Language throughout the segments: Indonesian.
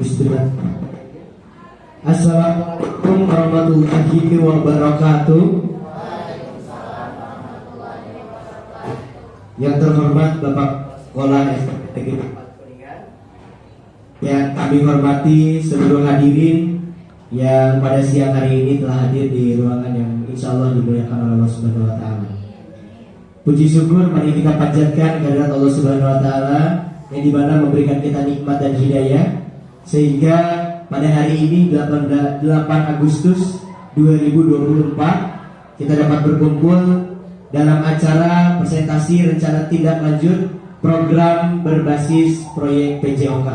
Bismillah. Assalamualaikum warahmatullahi wabarakatuh. Yang terhormat Bapak Kepala SPTG yang kami hormati seluruh hadirin yang pada siang hari ini telah hadir di ruangan yang insya Allah dimuliakan oleh Allah Subhanahu Wa Taala. Puji syukur mari kita panjatkan kehadirat Allah Subhanahu Wa Taala yang dimana memberikan kita nikmat dan hidayah sehingga pada hari ini 8 Agustus 2024 kita dapat berkumpul dalam acara presentasi rencana tindak lanjut program berbasis proyek PJOK.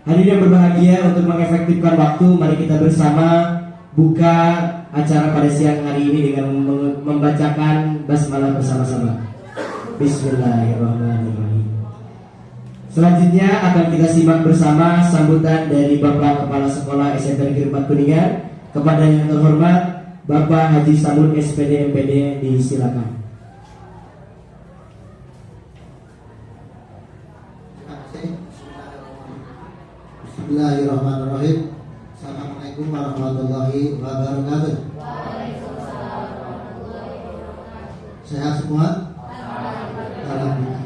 Hadirin yang berbahagia, untuk mengefektifkan waktu, mari kita bersama buka acara pada siang hari ini dengan membacakan basmalah bersama-sama. Bismillahirrahmanirrahim. Selanjutnya akan kita simak bersama sambutan dari Bapak Kepala Sekolah SMP Negeri 4 Kuningan. Kepada yang terhormat Bapak Haji Samun SPD MPD, disilakan. Bismillahirrahmanirrahim. Assalamualaikum warahmatullahi wabarakatuh. Sehat semua? Alhamdulillah.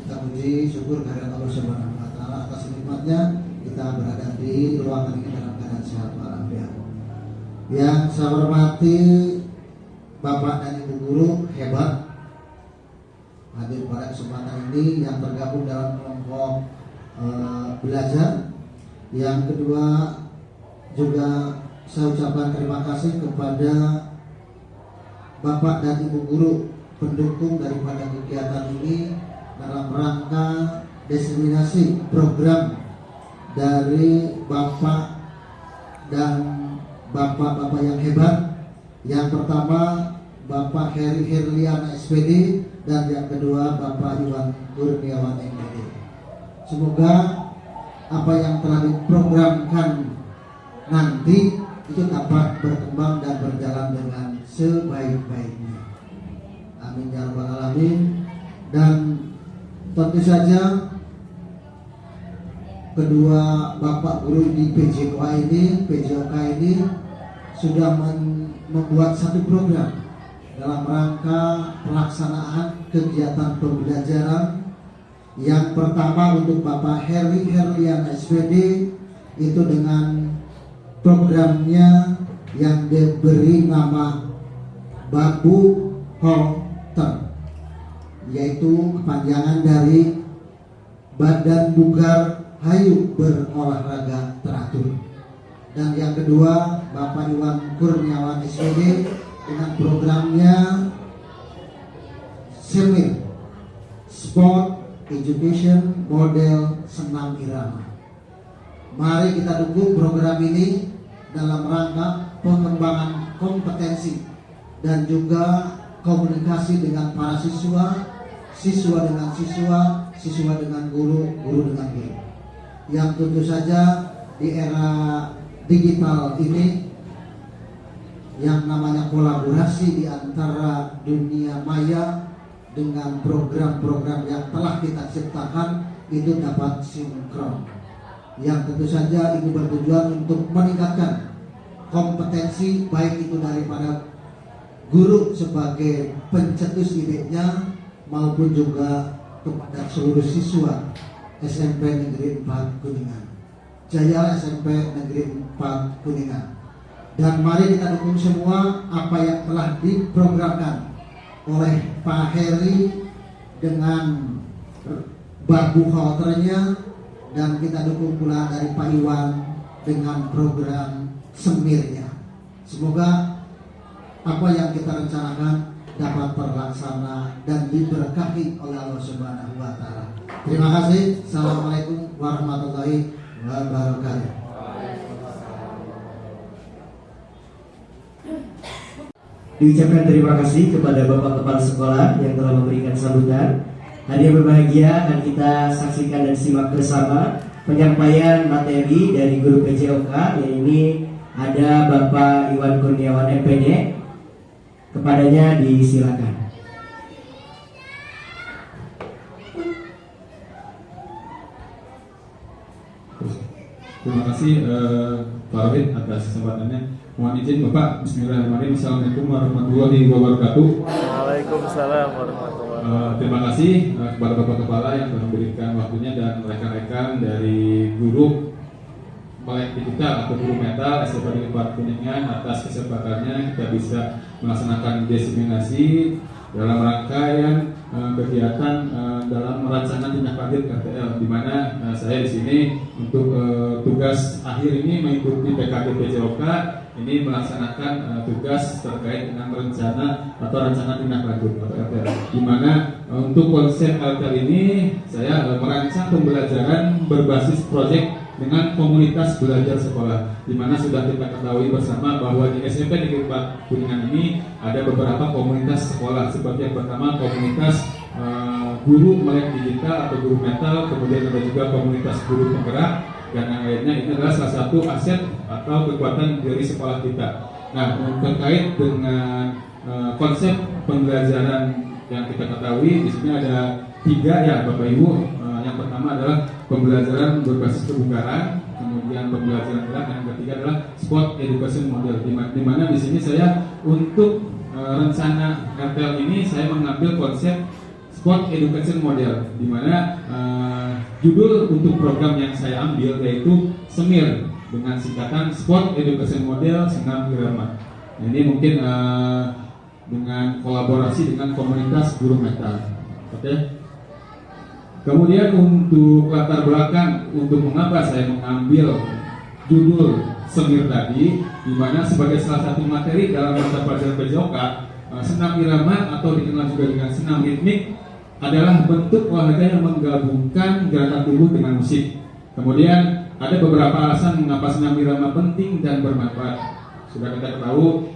Kita puji syukur kehadirat Allah Subhanahu Wa Taala atas nikmatnya kita berada di ruangan ini dalam keadaan sehat walafiat. Yang saya hormati Bapak dan Ibu guru hebat hadir pada kesempatan ini yang tergabung dalam kelompok belajar. Yang kedua juga saya ucapkan terima kasih kepada Bapak dan Ibu guru pendukung daripada kegiatan ini dalam rangka diseminasi program dari Bapak dan Bapak-bapak yang hebat. Yang pertama Bapak Heri Herliana SPD dan yang kedua Bapak Iwan Kurniawan MPD. Semoga apa yang telah diprogramkan nanti itu dapat berkembang dan berjalan dengan sebaik-baiknya. Amin ya rabbal alamin. Dan tentu saja kedua Bapak guru di PJOK ini sudah membuat satu program dalam rangka pelaksanaan kegiatan pembelajaran. Yang pertama untuk Bapak Heri Herlian SPD itu dengan programnya yang diberi nama Babu Holter, yaitu kepanjangan dari Badan Bugar Hayu Berolahraga Teratur. Dan yang kedua Bapak Iwan Kurniawan SPD dengan programnya Semir Sport Education Model Senam Irama. Mari kita dukung program ini dalam rangka pengembangan kompetensi dan juga komunikasi dengan para siswa, siswa dengan siswa, siswa dengan guru, guru dengan guru. Yang tentu saja di era digital ini yang namanya kolaborasi di antara dunia maya dengan program-program yang telah kita ciptakan itu dapat sinkron. Yang tentu saja ini bertujuan untuk meningkatkan kompetensi baik itu daripada guru sebagai pencetus idenya maupun juga kepada seluruh siswa SMP Negeri 4 Kuningan, Jaya SMP Negeri 4 Kuningan. Dan mari kita dukung semua apa yang telah diprogramkan oleh Pak Heri dengan babu halternya, dan kita dukung pula dari Pak Iwan dengan program semirnya. Semoga apa yang kita rencanakan dapat terlaksana dan diberkahi oleh Allah Subhanahu Wa Taala. Terima kasih. Assalamualaikum warahmatullahi wabarakatuh. Diucapkan terima kasih kepada Bapak Kepala Sekolah yang telah memberikan sambutan. Hadirin berbahagia, akan kita saksikan dan simak bersama penyampaian materi dari guru PJOK, yang ini ada Bapak Iwan Kurniawan MPD. Kepadanya disilakan. Terima kasih Pak Rohid atas kesempatannya. Mohon izin Bapak. Bismillahirrahmanirrahim. Assalamualaikum warahmatullahi wabarakatuh. Waalaikumsalam warahmatullahi wabarakatuh. Terima kasih kepada Bapak Kepala yang telah memberikan waktunya dan rekan-rekan dari guru Melek Digital atau guru metal SMP Negeri 4 Kuningan atas kesempatannya kita bisa melaksanakan diseminasi dalam rangkaian kegiatan dalam rancangan tindak lanjut RTL, di mana saya di sini untuk tugas akhir ini mengikuti PKB PJOK ini melaksanakan tugas terkait dengan rencana atau rancangan tindak lanjut atau RTL, di mana untuk konsep RTL ini saya merancang pembelajaran berbasis proyek dengan komunitas belajar sekolah, di mana sudah kita ketahui bersama bahwa di SMP Negeri 4 Kuningan ini ada beberapa komunitas sekolah, seperti yang pertama komunitas guru melek digital atau guru metal, kemudian ada juga komunitas guru penggerak, dan yang lainnya. Ini adalah salah satu aset atau kekuatan dari sekolah kita. Nah, terkait dengan konsep pembelajaran yang kita ketahui di sini ada 3 ya Bapak Ibu. Yang pertama adalah pembelajaran berbasis kebugaran, kemudian pembelajaran gerak, dan yang ketiga adalah sport education model. Di mana di sini saya untuk rencana RTL ini saya mengambil konsep sport education model, di mana judul untuk program yang saya ambil yaitu SEMIR dengan singkatan Sport Education Model Senam Irama. Ini mungkin dengan kolaborasi dengan komunitas guru metal. Oke. Kemudian untuk latar belakang untuk mengapa saya mengambil judul SEMIR tadi, di mana sebagai salah satu materi dalam mata pelajaran PJOK, senam irama atau dikenal juga dengan senam ritmik adalah bentuk olahraga yang menggabungkan gerakan tubuh dengan musik. Kemudian ada beberapa alasan mengapa senam irama penting dan bermanfaat. Sudah kita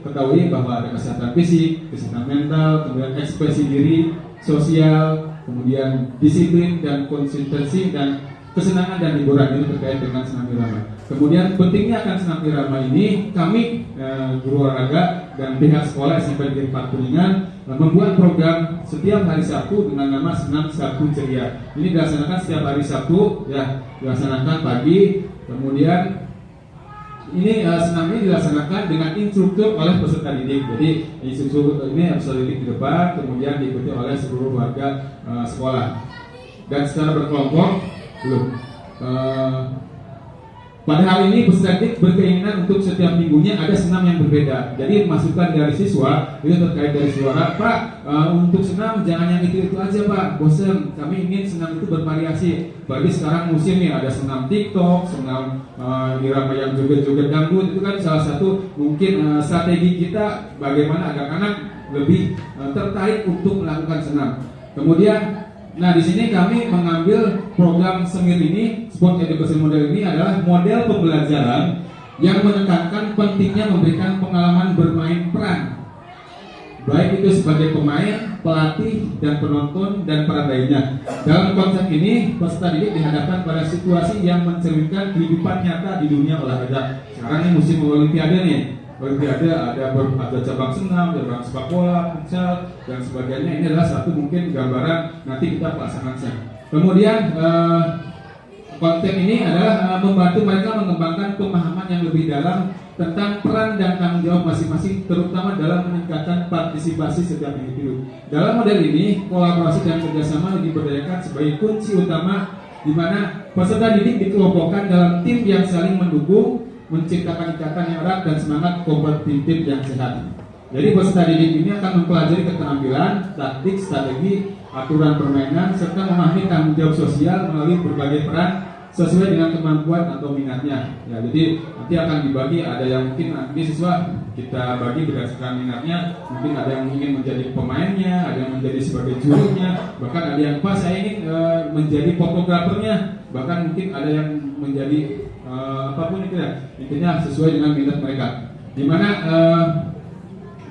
ketahui bahwa ada kesehatan fisik, kesehatan mental, kemudian ekspresi diri, sosial, kemudian disiplin dan konsistensi, dan kesenangan dan hiburan ini terkait dengan senam irama. Kemudian pentingnya akan senam irama ini, kami guru olahraga dan pihak sekolah SMP Negeri 4 Kuningan membuat program setiap hari Sabtu dengan nama Senam Sabtu Ceria. Ini dilaksanakan setiap hari Sabtu, ya, dilaksanakan pagi. Kemudian ini senam ini dilaksanakan dengan instruktur oleh peserta didik. Jadi instruktur ini peserta didik di depan, kemudian diikuti oleh seluruh warga sekolah. Dan secara berkelompok, pada hari ini peserta didik berkeinginan untuk setiap minggunya ada senam yang berbeda. Jadi masukan dari siswa itu terkait dari suara, Pak, untuk senam jangan yang itu aja Pak, bosan. Kami ingin senam itu bervariasi. Bagi sekarang musim nih ada senam TikTok, senam irama yang joget-joget dangdut. Itu kan salah satu mungkin strategi kita bagaimana agar anak lebih tertarik untuk melakukan senam. Kemudian nah, di sini kami mengambil program SEMIR ini, Sport Education Model ini adalah model pembelajaran yang menekankan pentingnya memberikan pengalaman bermain peran, baik itu sebagai pemain, pelatih, dan penonton, dan peran lainnya. Dalam konsep ini, peserta didik dihadapkan pada situasi yang mencerminkan kehidupan nyata di dunia olahraga. Sekarang ini musim Olimpiade nih. Olimpiade ada cabang senam, cabang sepak bola, futsal, dan sebagainya. Ini adalah satu mungkin gambaran nanti kita pelaksananya. Kemudian konsep ini adalah membantu mereka mengembangkan pemahaman yang lebih dalam tentang peran dan tanggung jawab masing-masing, terutama dalam meningkatkan partisipasi setiap individu. Dalam model ini, kolaborasi dan kerjasama diberdayakan sebagai kunci utama, di mana peserta didik dikelompokkan dalam tim yang saling mendukung, menciptakan ikatan yang erat dan semangat kompetitif yang sehat. Jadi peserta didik ini akan mempelajari keterampilan, taktik, strategi, aturan permainan, serta memahami tanggung jawab sosial melalui berbagai peran sesuai dengan kemampuan atau minatnya. Ya, jadi nanti akan dibagi, ada yang mungkin nanti siswa kita bagi berdasarkan minatnya, mungkin ada yang ingin menjadi pemainnya, ada yang menjadi sebagai jurunya, bahkan ada yang pas saya ingin menjadi fotografernya, bahkan mungkin ada yang menjadi apapun itu ya, intinya sesuai dengan minat mereka. Dimana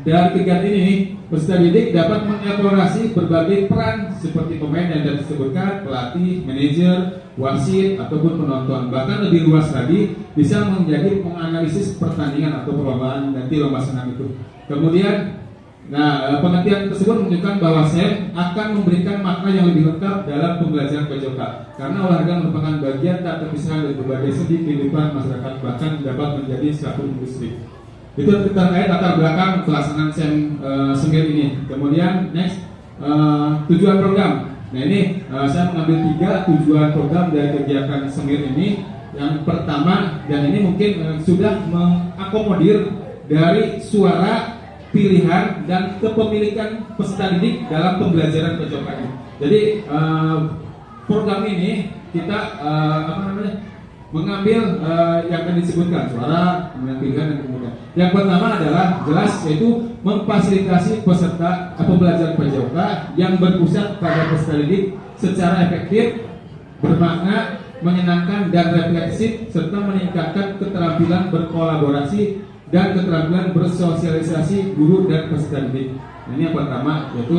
dari kegiatan ini peserta didik dapat mengeksplorasi berbagai peran seperti pemain yang tadi disebutkan, pelatih, manajer, wasit, ataupun penonton. Bahkan lebih luas lagi bisa menjadi menganalisis pertandingan atau perlombaan nanti lomba senam itu. Kemudian Nah, pengertian tersebut menunjukkan bahwa SEM akan memberikan makna yang lebih lengkap dalam pembelajaran PJOK karena olahraga merupakan bagian tak terpisahkan dari berbagai segi kehidupan masyarakat, bahkan dapat menjadi suatu industri. Itu terkait latar belakang pelaksanaan SEM Semir ini. Kemudian next, tujuan program. Nah ini saya mengambil 3 tujuan program dari kegiatan Semir ini. Yang pertama, dan ini mungkin sudah mengakomodir dari suara, pilihan dan kepemilikan peserta didik dalam pembelajaran PJOK ini. Jadi program ini kita mengambil yang tadi disebutkan suara, kemudian pilihan dan kemudian. Yang pertama adalah jelas yaitu memfasilitasi peserta pembelajaran PJOK yang berpusat pada peserta didik secara efektif, bermakna, menyenangkan dan refleksif serta meningkatkan keterampilan berkolaborasi dan keterampilan bersosialisasi guru dan peserta didik. Ini yang pertama yaitu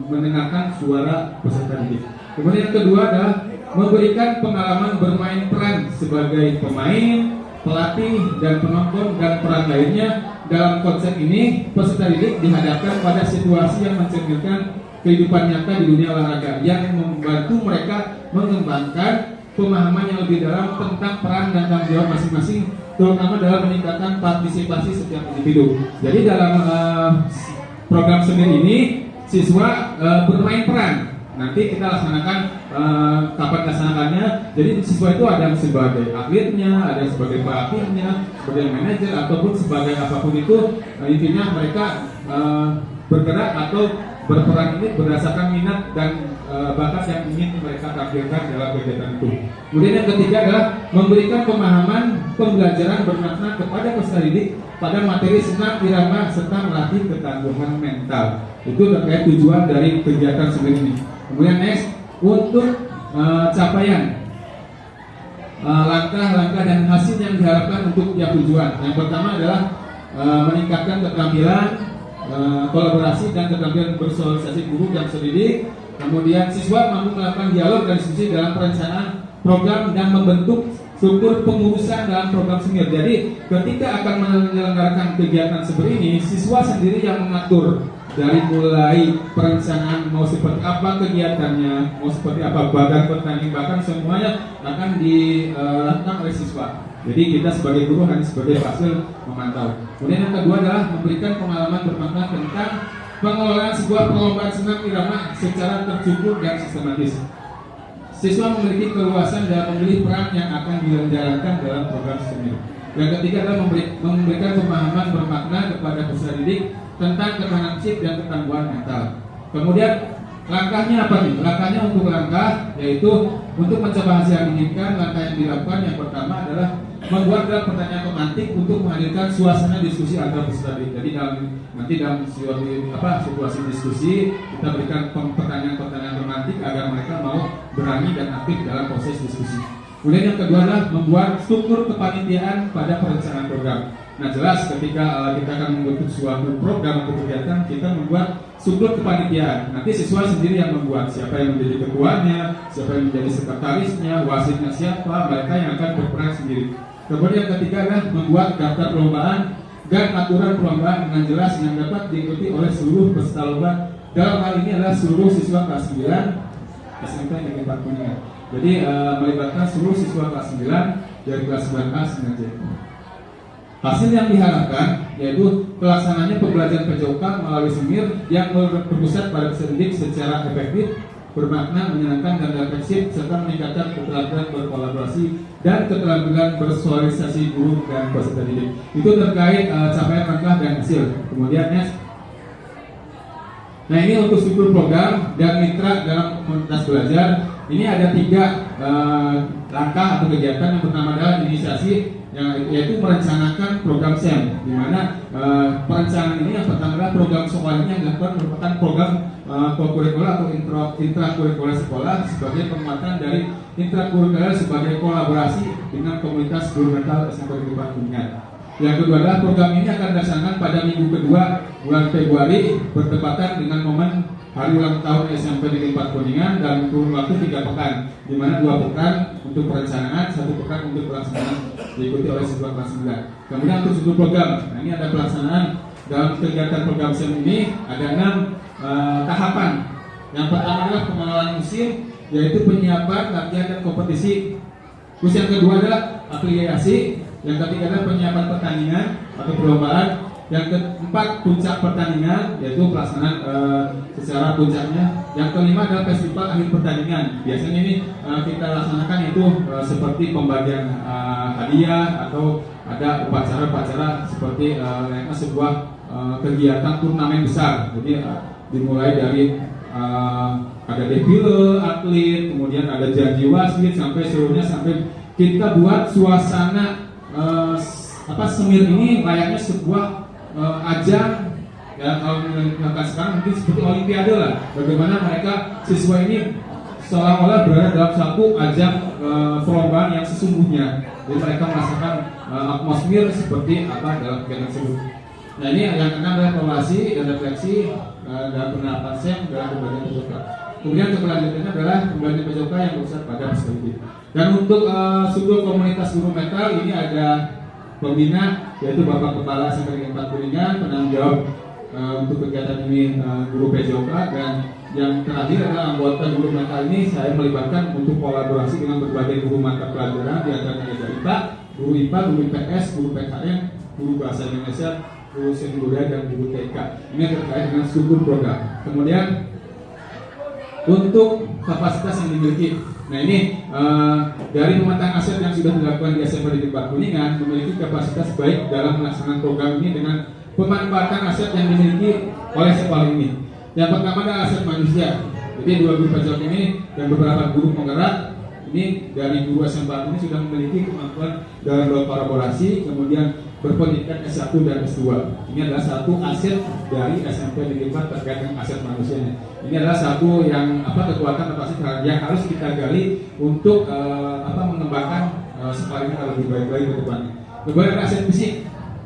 mendengarkan suara peserta didik. Kemudian yang kedua adalah memberikan pengalaman bermain peran sebagai pemain, pelatih dan penonton dan peran lainnya. Dalam konsep ini peserta didik dihadapkan pada situasi yang mencerminkan kehidupan nyata di dunia olahraga yang membantu mereka mengembangkan pemahaman yang lebih dalam tentang peran dan tanggung jawab masing-masing, terutama dalam meningkatkan partisipasi setiap individu. Jadi dalam program Semir ini siswa bermain peran. Nanti kita laksanakan kapan laksanakannya. Jadi siswa itu ada yang sebagai atletnya, ada yang sebagai pelatihnya, sebagai manajer ataupun sebagai apapun itu. Intinya mereka bergerak atau berperan ini berdasarkan minat dan bakat yang ingin mereka tampilkan dalam kegiatan itu. Kemudian yang ketiga adalah memberikan pemahaman pembelajaran bermakna kepada peserta didik pada materi senam irama serta melatih ketangguhan mental. Itu terkait tujuan dari kegiatan Semir ini. Kemudian next, untuk capaian langkah-langkah dan hasil yang diharapkan untuk tiap tujuan. Yang pertama adalah meningkatkan keterampilan kolaborasi dan keterampilan bersosialisasi guru dan peserta didik. Kemudian siswa mampu melakukan dialog dan diskusi dalam perencanaan program dan membentuk struktur pengurusan dalam program Semir. Jadi ketika akan menyelenggarakan kegiatan seperti ini, siswa sendiri yang mengatur dari mulai perencanaan mau seperti apa kegiatannya, mau seperti apa badan pertandingan, bahkan semuanya akan dilakukan oleh siswa. Jadi kita sebagai guru hanya sebagai hasil memantau. Kemudian yang kedua adalah memberikan pengalaman bermakna tentang pengelolaan sebuah perlombaan senam irama secara terstruktur dan sistematis. Siswa memiliki keluasan dalam memilih peran yang akan dijalankan dalam program Semir. Yang ketiga adalah memberikan pemahaman bermakna kepada peserta didik tentang ketahanan fisik dan ketangguhan mental. Kemudian langkahnya apa nih? Langkahnya untuk langkah yaitu untuk mencoba hasil yang diinginkan. Langkah yang dilakukan yang pertama adalah membuat draft pertanyaan pemantik untuk menghadirkan suasana diskusi antar peserta didik. Jadi dalam situasi diskusi kita berikan pertanyaan-pertanyaan pemantik agar mereka mau berani dan aktif dalam proses diskusi. Kemudian yang kedua adalah membuat struktur kepanitiaan pada perencanaan program. Nah jelas ketika kita akan membentuk suatu program atau kegiatan, kita membuat struktur kepanitiaan. Nanti siswa sendiri yang membuat siapa yang menjadi ketuanya, siapa yang menjadi sekretarisnya, wasitnya siapa, mereka yang akan berperan sendiri. Kemudian yang ketiga adalah membuat daftar perlombaan dan aturan perlombaan dengan jelas yang dapat diikuti oleh seluruh peserta lomba. Dalam hal ini adalah seluruh siswa kelas 9 SMK Negeri 4 Kuningan. Jadi melibatkan seluruh siswa kelas 9 dari kelas 9A 9C. Hasil yang diharapkan yaitu pelaksananya pembelajaran PJOK melalui Semir yang berpusat pada peserta didik secara efektif, bermakna, menyenangkan dan refleksif serta meningkatkan keterampilan berkolaborasi dan keterampilan bersosialisasi guru dan peserta didik. Itu terkait capaian langkah dan hasil. Kemudian next. Nah ini untuk struktur program dan mitra dalam komunitas belajar. Ini ada 3 langkah atau kegiatan. Yang pertama adalah inisiasi, yaitu merencanakan program SEM, di mana perencanaan ini yang pertama adalah program sekolah ini yang dilakukan merupakan program kokurikuler atau intrakurikuler sekolah sebagai penguatan dari intrakurikuler sebagai kolaborasi dengan komunitas guru mental SMP Negeri 4 Kuningan. Yang kedua adalah program ini akan dilaksanakan pada minggu kedua bulan Februari bertepatan dengan momen hari ulang tahun SMP Negeri 4 Kuningan dan kurun waktu 3 pekan, di mana 2 pekan untuk perencanaan, 1 pekan untuk pelaksanaan diikuti oleh siswa kelas 9. Kemudian untuk struktur program, nah ini ada pelaksanaan dalam kegiatan program SEM ini ada 6 tahapan. Yang pertama adalah pengenalan musim, yaitu penyiapan, latihan, dan kompetisi. Terus yang kedua adalah afiliasi. Yang ketiga adalah penyiapan pertandingan atau perlombaan. Yang keempat puncak pertandingan, yaitu pelaksanaan secara puncaknya. Yang kelima adalah festival akhir pertandingan. Biasanya ini kita laksanakan itu seperti pembagian hadiah atau ada upacara-upacara seperti sebuah kegiatan turnamen besar. Jadi dimulai dari ada defile atlet, kemudian ada janji wasit sampai seluruhnya, sampai kita buat suasana semir ini layaknya sebuah ajang, ya kalau menggunakan sekarang mungkin seperti olimpiade lah. Bagaimana mereka siswa ini seolah-olah berada dalam satu ajang perlombaan yang sesungguhnya. Jadi mereka merasakan atmosfer seperti apa dalam kegiatan tersebut. Nah ini yang akan adalah evaluasi dan refleksi dalam penerapan SEM dalam pembelajaran peserta. Kemudian keberlanjutannya adalah pembelajaran peserta yang berusaha pada perspektif. Dan untuk sudut komunitas guru metal ini ada pembina, yaitu Bapak Kepala SMP 4 Kuningan, penanggung jawab untuk kegiatan ini guru PJOK, dan yang terakhir adalah anggota guru metal ini saya melibatkan untuk kolaborasi dengan berbagai guru mata pelajaran, di antaranya ada IPA, guru IPS, guru PKN, guru Bahasa Indonesia, guru seni budaya, dan guru TK. Ini terkait dengan struktur program. Kemudian untuk kapasitas yang dimiliki, nah ini dari pemetaan aset yang sudah dilakukan di SMP Negeri 4 Kuningan memiliki kapasitas baik dalam melaksanakan program ini dengan pemanfaatan aset yang dimiliki oleh sekolah ini. Yang pertama adalah aset manusia. Jadi 2 guru PJOK ini dan beberapa guru penggerak ini dari guru SMP ini sudah memiliki kemampuan dalam kolaborasi, kemudian berpendidikan S1 dan S2. Ini adalah satu aset dari SMP Negeri 4 terkait dengan aset manusianya. Ini adalah satu yang kekuatan kapasitas yang harus kita gali untuk mengembangkan sekolah ini lebih baik lagi ke depannya. Kemudian aset fisik.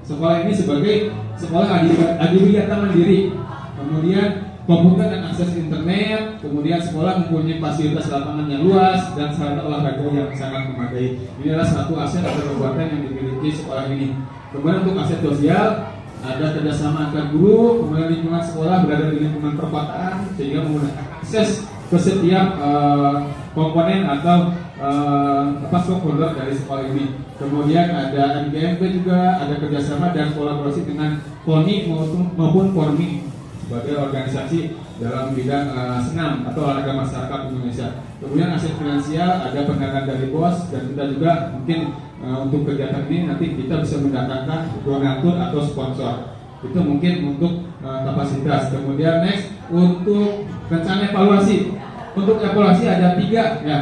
Sekolah ini sebagai sekolah adiwiyata mandiri. Kemudian komputer dan akses internet, kemudian sekolah mempunyai fasilitas lapangan yang luas dan sarana olahraga yang sangat memadai. Ini adalah satu aset atau kekuatan yang dimiliki sekolah ini. Kemudian untuk aset sosial, ada kerjasama antar guru, kemudian lingkungan sekolah berada di lingkungan perkotaan sehingga menggunakan akses ke setiap komponen atau stakeholder dari sekolah ini. Kemudian ada MGMP juga, ada kerjasama dan kolaborasi dengan KONI maupun FORMI sebagai organisasi dalam bidang senam atau olahraga masyarakat Indonesia. Kemudian aset finansial, ada pendanaan dari BOS, dan kita juga mungkin untuk kegiatan ini nanti kita bisa mendatangkan donatur atau sponsor. Itu mungkin untuk kapasitas. Kemudian next untuk rencana evaluasi. Untuk evaluasi ada 3 ya.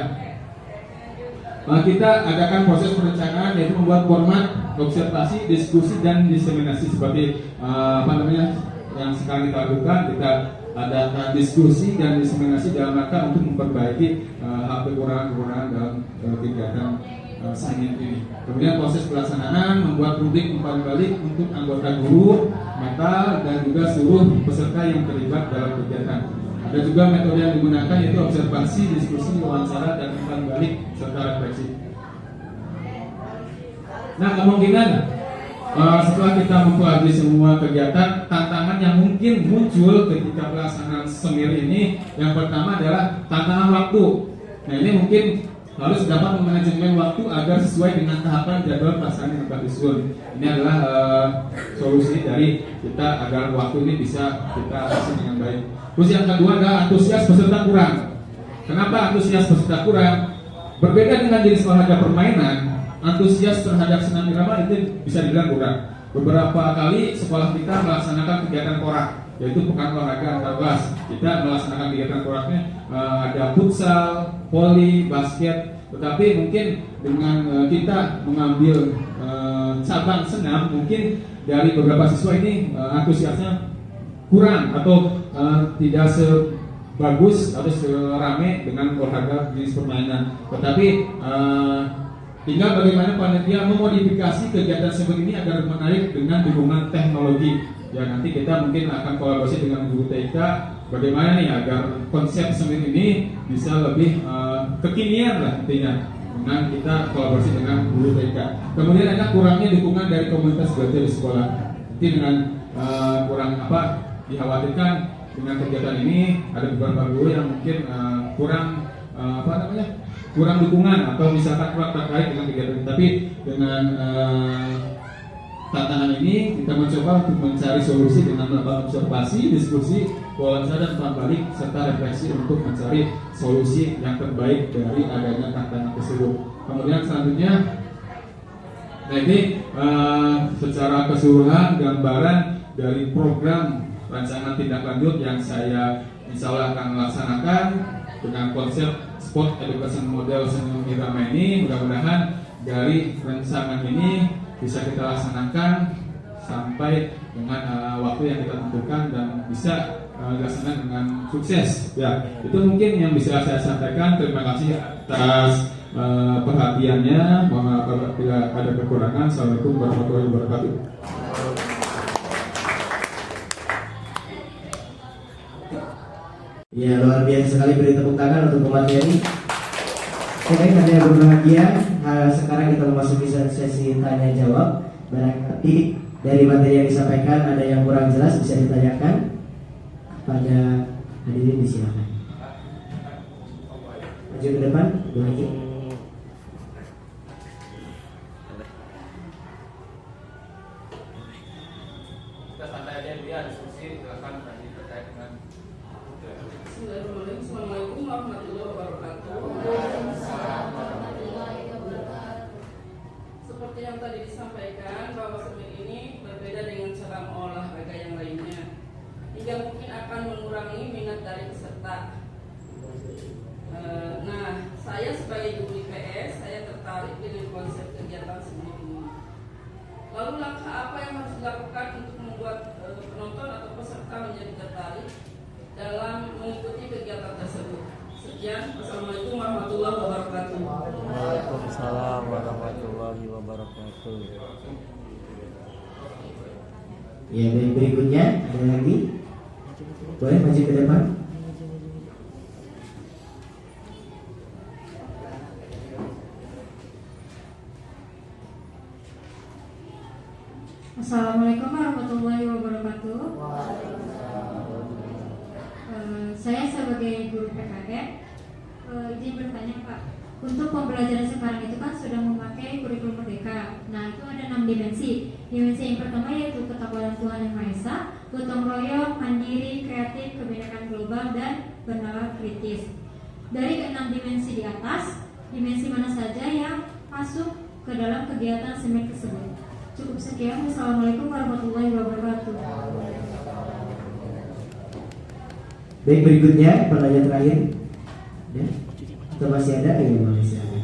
Kita adakan proses perencanaan, yaitu membuat format observasi, diskusi, dan diseminasi seperti yang sekarang kita lakukan. Kita adakan diskusi dan diseminasi dalam rangka untuk memperbaiki kekurangan-kekurangan dalam kegiatan seni ini. Kemudian proses pelaksanaan, membuat rubrik umpan balik untuk anggota guru metal dan juga seluruh peserta yang terlibat dalam kegiatan. Ada juga metode yang digunakan, yaitu observasi, diskusi, wawancara, dan umpan balik serta refleksi. Nah, kemungkinan setelah kita mempelajari semua kegiatan, tantangan yang mungkin muncul ketika pelaksanaan semir ini, yang pertama adalah tantangan waktu. Nah, ini mungkin harus dapat memanajemen waktu agar sesuai dengan tahapan jadwal pelaksanaan yang telah disusun. Ini adalah solusi dari kita agar waktu ini bisa kita hasilkan dengan baik. Terus yang kedua adalah antusias peserta kurang. Kenapa antusias peserta kurang? Berbeda dengan jenis olahraga permainan, antusias terhadap senam irama itu bisa dibilang kurang. Beberapa kali sekolah kita melaksanakan kegiatan korak, yaitu pekan olahraga antar kelas. Kita melaksanakan kegiatan koraknya ada futsal, voli, basket. Tetapi mungkin dengan kita mengambil cabang senam, mungkin dari beberapa siswa ini antusiasnya kurang atau tidak sebagus atau serame dengan olahraga jenis permainan. Tetapi tinggal bagaimana panitia memodifikasi kegiatan seperti ini agar menarik dengan dukungan teknologi. Ya, nanti kita mungkin akan kolaborasi dengan guru TK bagaimana nih agar konsep semir ini bisa lebih kekinian lah intinya, dengan kita kolaborasi dengan guru TK. Kemudian ada kurangnya dukungan dari komunitas belajar di sekolah. Nanti dengan kurang dikhawatirkan dengan kegiatan ini ada beberapa guru yang mungkin kurang dukungan atau misalkan kurang terkait dengan kegiatan ini. Tapi dengan tantangan ini kita mencoba untuk mencari solusi dengan melakukan observasi, diskusi, wawancara dan umpan balik serta refleksi untuk mencari solusi yang terbaik dari adanya tantangan tersebut. Kemudian selanjutnya, ini secara keseluruhan gambaran dari program rancangan tindak lanjut yang saya insya Allah akan melaksanakan dengan konsep Sport Education Model Senyum Irama ini. Mudah-mudahan dari rancangan ini bisa kita laksanakan sampai dengan waktu yang kita tentukan dan bisa dilaksanakan dengan sukses. Ya, itu mungkin yang bisa saya sampaikan. Terima kasih atas perhatiannya. Mohon maaf apabila ada kekurangan. Assalamualaikum warahmatullahi wabarakatuh. Ya, luar biasa sekali, beri tepuk tangan untuk pemateri. Oke, kami yang berbahagia, sekarang kita memasuki sesi tanya jawab. Barangkali dari materi yang disampaikan ada yang kurang jelas bisa ditanyakan pada hadirin, disilakan. Maju ke depan, Bu Haji. Kita santai aja dia diskusi, silakan tadi terkait dengan. Assalamualaikum warahmatullahi wabarakatuh. Seperti yang tadi disampaikan bahwa seni ini berbeda dengan cara olahraga yang lainnya, hingga mungkin akan mengurangi minat dari peserta. Nah, saya sebagai guru IPS, saya tertarik dengan konsep kegiatan seni ini. Lalu langkah apa yang harus dilakukan untuk membuat penonton atau peserta menjadi tertarik dalam mengikuti kegiatan tersebut? Sekian, wassalamualaikum warahmatullahi wabarakatuh. Waalaikumsalam warahmatullahi wabarakatuh. Ya, baik, berikutnya ada lagi. Boleh maju ke depan. Assalamualaikum warahmatullahi wabarakatuh. Saya sebagai guru PKK izin bertanya Pak, untuk pembelajaran sekarang itu kan sudah memakai kurikulum merdeka. Nah, itu ada 6 dimensi. Dimensi yang pertama yaitu ketakwaan Tuhan Yang Maha Esa, gotong royong, mandiri, kreatif, kebinekaan global, dan bernalar kritis. Dari ke-6 dimensi di atas, dimensi mana saja yang masuk ke dalam kegiatan SEMEK tersebut? Cukup sekian. Wassalamualaikum warahmatullahi wabarakatuh. Baik, berikutnya pertanyaan terakhir. Ya. Atau masih ada yang masih ada?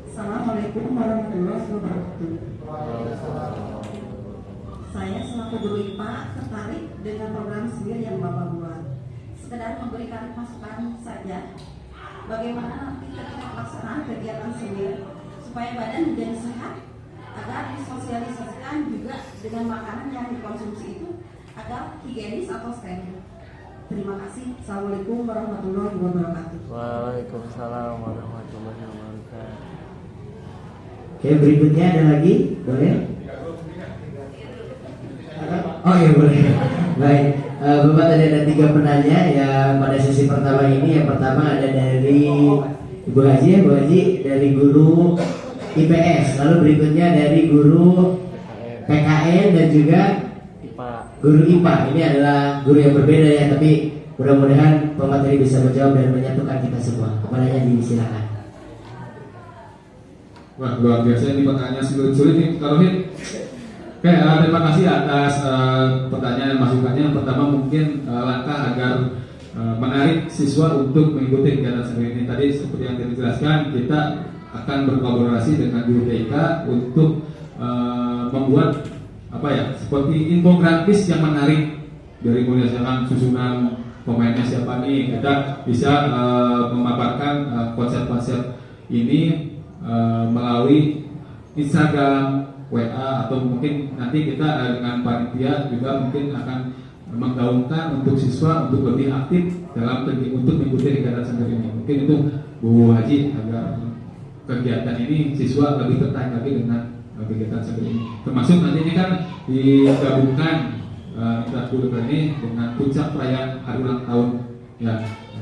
Assalamualaikum warahmatullahi wabarakatuh. Saya selaku guru IPA tertarik dengan program SMIR yang Bapak buat. Sekedar memberikan masukan saja, bagaimana nanti ketika pelaksanaan kegiatan SMIR supaya badan menjadi sehat, agar disosialisasikan juga dengan makanan yang dikonsumsi itu agar higienis atau steril. Terima kasih. Assalamualaikum warahmatullahi wabarakatuh. Waalaikumsalam warahmatullahi wabarakatuh. Oke, berikutnya ada lagi, boleh? Oh iya, boleh. Baik, Bapak tadi ada 3 penanya ya pada sesi pertama ini. Yang pertama ada dari Ibu Haji, ya, Bu Haji dari guru IPS, lalu berikutnya dari guru PKN dan juga guru IPA. Ini adalah guru yang berbeda ya, tapi mudah-mudahan pemateri bisa menjawab dan menyatukan kita semua. Kepadanya disilakan. Wah, luar biasa, ini pertanyaan sulit-sulit nih, Kak Rohit. Oke, terima kasih atas pertanyaan dan masukannya. Yang pertama mungkin langkah agar menarik siswa untuk mengikuti kegiatan sendiri ini. Tadi seperti yang dijelaskan, kita akan berkolaborasi dengan guru TK untuk membuat seperti infografis yang menarik, dari mulai misalkan susunan pemainnya siapa nih. Kita bisa memaparkan konsep-konsep ini melalui Instagram, WA, atau mungkin nanti kita dengan panitia juga mungkin akan menggaungkan untuk siswa untuk lebih aktif dalam untuk mengikuti kegiatan sendiri ini. Mungkin itu Bu Haji, agar kegiatan ini siswa lebih tertarik lagi dengan kegiatan seperti ini. Termasuk nanti ini kan digabungkan Mitra Guru ini dengan puncak perayaan hari ulang tahun ya.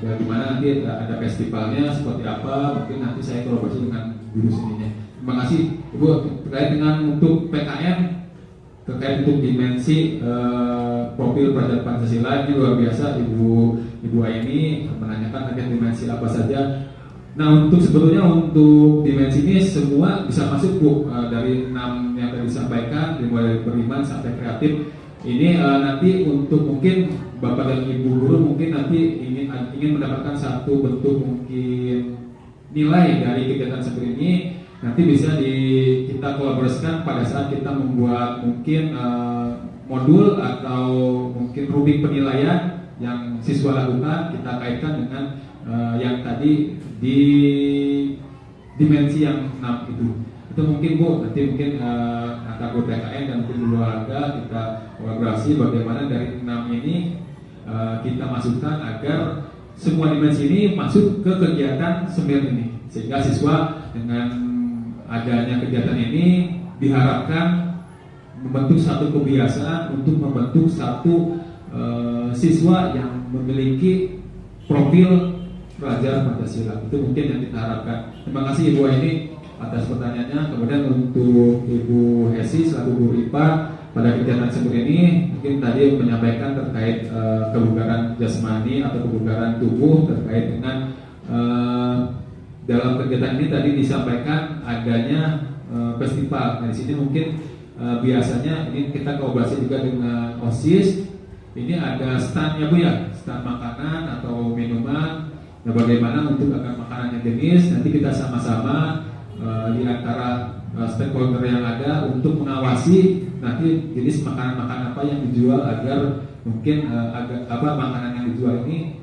Ya, di mana nanti ada festivalnya seperti apa, mungkin nanti saya kolaborasi dengan guru seninya. Terima kasih Ibu. Terkait dengan untuk PKN, terkait untuk dimensi profil pelajar Pancasila, ini luar biasa Ibu Aini menanyakan terkait dimensi apa saja. Nah, untuk sebetulnya untuk dimensi ini semua bisa masuk Bu, dari 6 yang tadi disampaikan, dimulai dari beriman sampai kreatif. Ini nanti untuk mungkin Bapak dan Ibu guru mungkin nanti ingin mendapatkan satu bentuk mungkin nilai dari kegiatan seperti ini, nanti bisa kita kolaborasikan pada saat kita membuat mungkin modul atau mungkin rubrik penilaian yang siswa lakukan, kita kaitkan dengan yang tadi di dimensi yang 6 itu mungkin Bu, nanti mungkin antara guru TKN dan guru olahraga kita kolaborasi bagaimana dari 6 ini kita masukkan agar semua dimensi ini masuk ke kegiatan seminar ini, sehingga siswa dengan adanya kegiatan ini diharapkan membentuk satu kebiasaan untuk membentuk satu siswa yang memiliki profil pelajar Pancasila. Itu mungkin yang kita harapkan. Terima kasih Ibu Aini atas pertanyaannya. Kemudian untuk Ibu Hesi selaku guru IPA pada kegiatan seperti ini, mungkin tadi menyampaikan terkait kebugaran jasmani atau kebugaran tubuh terkait dengan dalam kegiatan ini tadi disampaikan adanya festival. Nah, di sini mungkin biasanya ini kita kolaborasi juga dengan OSIS. Ini ada standnya Bu ya, stand makanan atau minuman. Nah, bagaimana untuk agar makanannya jenis, nanti kita sama-sama di antara stakeholder yang ada untuk mengawasi nanti jenis makanan-makanan apa yang dijual agar mungkin makanan yang dijual ini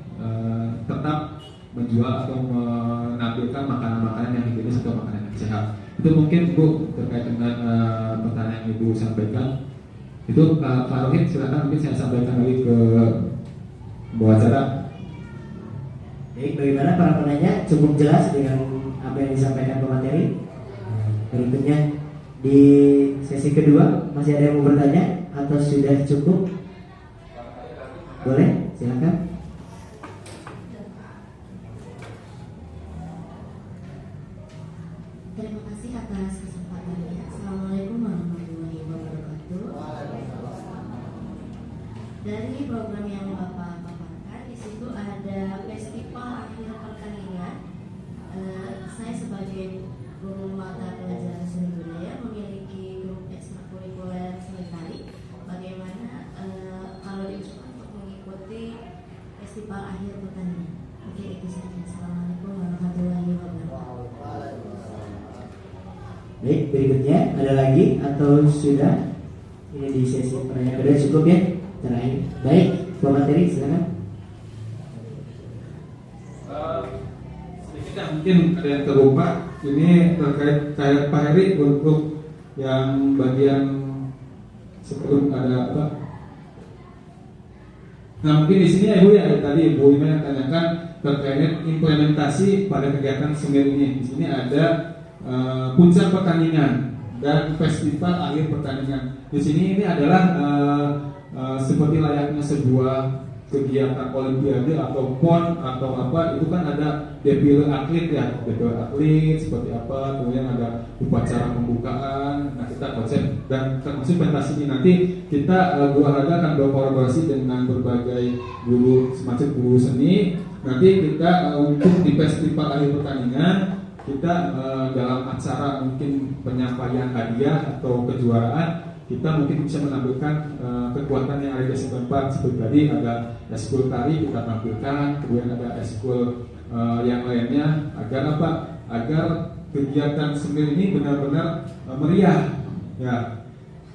tetap menjual atau menampilkan makanan-makanan yang higienis atau makanan yang sehat. Itu mungkin Bu terkait dengan pertanyaan yang Ibu sampaikan. Itu Pak Rohit, silakan mungkin saya sampaikan lagi ke bawah acara. Baik, bagaimana para penanya? Cukup jelas dengan apa yang disampaikan pemateri? Berikutnya di sesi kedua masih ada yang mau bertanya atau sudah cukup? Boleh, silakan. Terima kasih atas kesempatannya. Assalamualaikum warahmatullahi wabarakatuh. Dari program yang Bapak paparkan, di situ ada festival akhir pertandingan. Saya sebagai guru mata pelajaran seni budaya memiliki grup ekstrakurikuler seni tari. Bagaimana kalau diusulkan untuk mengikuti festival akhir pertandingan? Oke, itu saja. Assalamualaikum warahmatullahi wabarakatuh. Baik, berikutnya ada lagi atau sudah? Ini di sesi pertanyaan kedua cukup ya? Terakhir. Baik, pemateri silakan. Sedikit mungkin ada yang terlupa. Ini terkait Pak Heri untuk yang bagian sebelum ada apa? Nah, mungkin di sini ya Bu ya, tadi Ibu Ima yang tanyakan terkait implementasi pada kegiatan seminar ini. Di sini ada puncak pertandingan dan festival akhir pertandingan. Di sini ini adalah seperti layaknya sebuah kegiatan olimpiade atau PON atau apa, itu kan ada defile atlet ya, defile atlet seperti apa, kemudian ada upacara pembukaan. Nah, kita konsep dan termasuk pentas ini nanti kita guru olahraga akan berkolaborasi dengan berbagai guru semacam guru seni. Nanti kita untuk di festival akhir pertandingan kita dalam acara mungkin penyampaian hadiah atau kejuaraan, kita mungkin bisa menampilkan kekuatan yang ada di SMP 4. Seperti tadi ada eskul tari kita tampilkan, kemudian ada eskul yang lainnya agar apa? Agar kegiatan sendiri ini benar-benar meriah ya.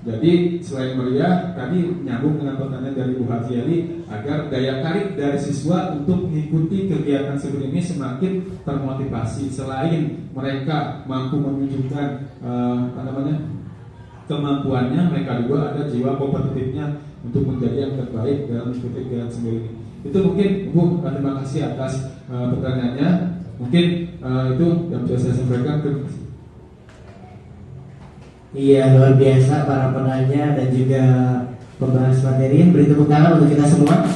Jadi selain meriah, tadi nyambung dengan pertanyaan dari Bu Haji Ali, agar daya tarik dari siswa untuk mengikuti kegiatan seperti ini semakin termotivasi. Selain mereka mampu menunjukkan kemampuannya, mereka juga ada jiwa kompetitifnya untuk menjadi yang terbaik dalam mengikuti kegiatan sendiri ini. Itu mungkin Bu, terima kasih atas pertanyaannya. Mungkin itu yang bisa saya sampaikan. Terima kasih. Iya, luar biasa para penanya dan juga pembahas materi. Beri tepuk tangan untuk kita semua.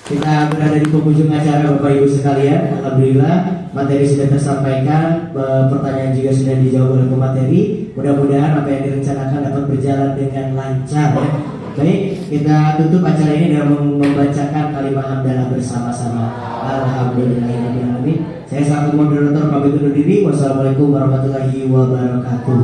Kita berada di penghujung acara Bapak Ibu sekalian. Alhamdulillah materi sudah tersampaikan, pertanyaan juga sudah dijawab oleh pemateri. Mudah-mudahan apa yang direncanakan dapat berjalan dengan lancar ya. Baik, kita tutup acara ini dengan membacakan kalimat hamdalah bersama-sama. Alhamdulillahirobbilalamin. Saya selaku moderator pamit undur diri. Wassalamualaikum warahmatullahi wabarakatuh.